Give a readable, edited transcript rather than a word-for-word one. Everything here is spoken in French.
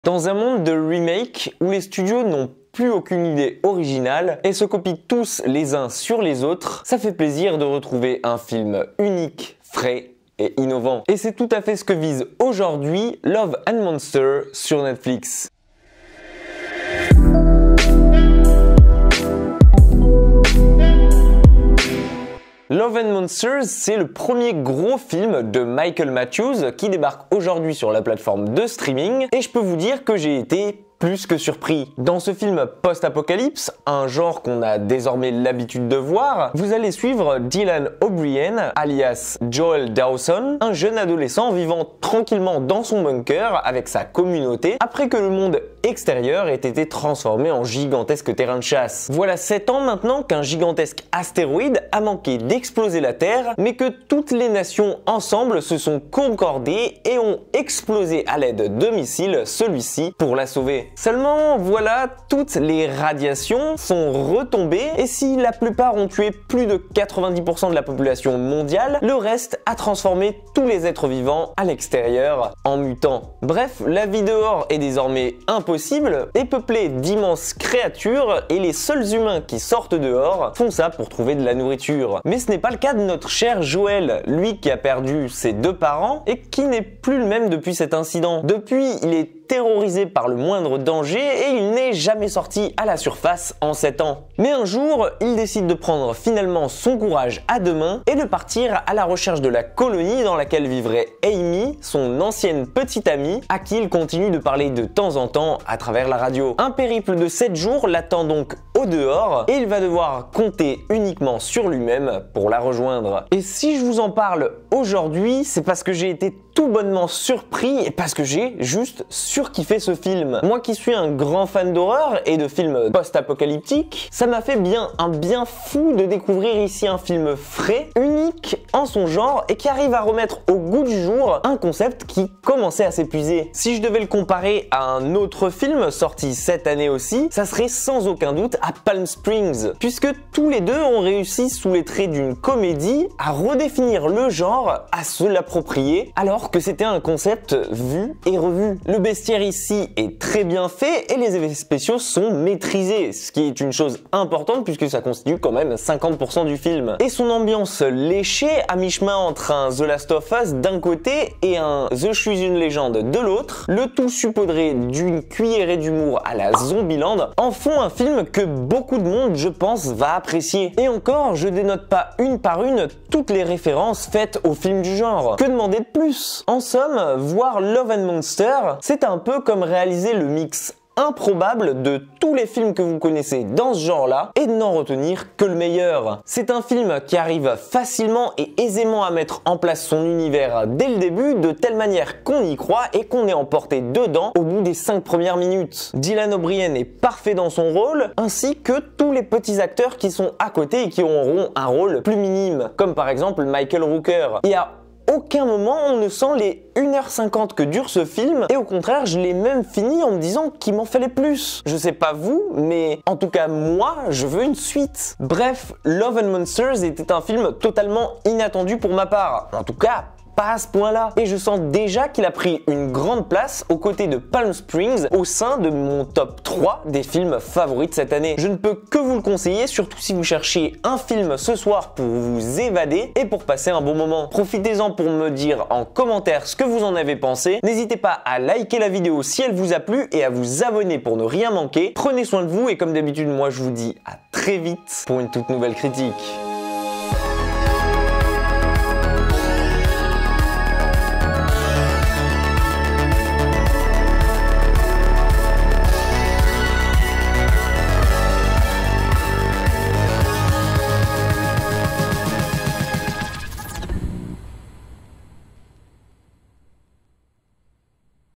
Dans un monde de remake où les studios n'ont plus aucune idée originale et se copient tous les uns sur les autres, ça fait plaisir de retrouver un film unique, frais et innovant. Et c'est tout à fait ce que vise aujourd'hui Love and Monsters sur Netflix. Love and Monsters, c'est le premier gros film de Michael Matthews qui débarque aujourd'hui sur la plateforme de streaming et je peux vous dire que j'ai été plus que surpris. Dans ce film post-apocalypse, un genre qu'on a désormais l'habitude de voir, vous allez suivre Dylan O'Brien, alias Joel Dawson, un jeune adolescent vivant tranquillement dans son bunker avec sa communauté après que le monde extérieur ait été transformé en gigantesque terrain de chasse. Voilà 7 ans maintenant qu'un gigantesque astéroïde a manqué d'exploser la Terre, mais que toutes les nations ensemble se sont concordées et ont explosé à l'aide de missiles celui-ci pour la sauver. Seulement, voilà, toutes les radiations sont retombées et si la plupart ont tué plus de 90% de la population mondiale, le reste a transformé tous les êtres vivants à l'extérieur en mutants. Bref, la vie dehors est désormais impossible et peuplée d'immenses créatures et les seuls humains qui sortent dehors font ça pour trouver de la nourriture. Mais ce n'est pas le cas de notre cher Joel, lui qui a perdu ses 2 parents et qui n'est plus le même depuis cet incident. Depuis, il est terrorisé par le moindre danger et il n'est jamais sorti à la surface en 7 ans. Mais un jour, il décide de prendre finalement son courage à 2 mains et de partir à la recherche de la colonie dans laquelle vivrait Amy, son ancienne petite amie, à qui il continue de parler de temps en temps à travers la radio. Un périple de 7 jours l'attend donc au dehors et il va devoir compter uniquement sur lui-même pour la rejoindre. Et si je vous en parle aujourd'hui, c'est parce que j'ai été tout bonnement surpris et parce que j'ai juste surkiffé ce film. Moi qui suis un grand fan d'horreur et de films post-apocalyptiques, ça m'a fait un bien fou de découvrir ici un film frais, unique en son genre et qui arrive à remettre au goût du jour un concept qui commençait à s'épuiser. Si je devais le comparer à un autre film sorti cette année aussi, ça serait sans aucun doute à Palm Springs, puisque tous les deux ont réussi sous les traits d'une comédie à redéfinir le genre, à se l'approprier, alors que c'était un concept vu et revu. Le bestiaire ici est très bien fait et les effets spéciaux sont maîtrisés, ce qui est une chose importante puisque ça constitue quand même 50% du film. Et son ambiance léchée, à mi-chemin entre un The Last of Us d'un côté et un The Je suis une légende de l'autre, le tout saupoudré d'une cuillerée d'humour à la Zombieland, en font un film que beaucoup de monde, je pense, va apprécier. Et encore, je dénote pas une par une toutes les références faites aux films du genre. Que demander de plus ? En somme, voir Love and Monsters, c'est un peu comme réaliser le mix improbable de tous les films que vous connaissez dans ce genre-là et de n'en retenir que le meilleur. C'est un film qui arrive facilement et aisément à mettre en place son univers dès le début de telle manière qu'on y croit et qu'on est emporté dedans au bout des 5 premières minutes. Dylan O'Brien est parfait dans son rôle ainsi que tous les petits acteurs qui sont à côté et qui auront un rôle plus minime, comme par exemple Michael Rooker. Et à aucun moment on ne sent les 1h50 que dure ce film et au contraire je l'ai même fini en me disant qu'il m'en fallait plus. Je sais pas vous, mais en tout cas moi je veux une suite. Bref, Love and Monsters était un film totalement inattendu pour ma part. En tout cas, pas à ce point-là. Et je sens déjà qu'il a pris une grande place aux côtés de Palm Springs au sein de mon top 3 des films favoris de cette année. Je ne peux que vous le conseiller, surtout si vous cherchez un film ce soir pour vous évader et pour passer un bon moment. Profitez-en pour me dire en commentaire ce que vous en avez pensé. N'hésitez pas à liker la vidéo si elle vous a plu et à vous abonner pour ne rien manquer. Prenez soin de vous et comme d'habitude, moi je vous dis à très vite pour une toute nouvelle critique.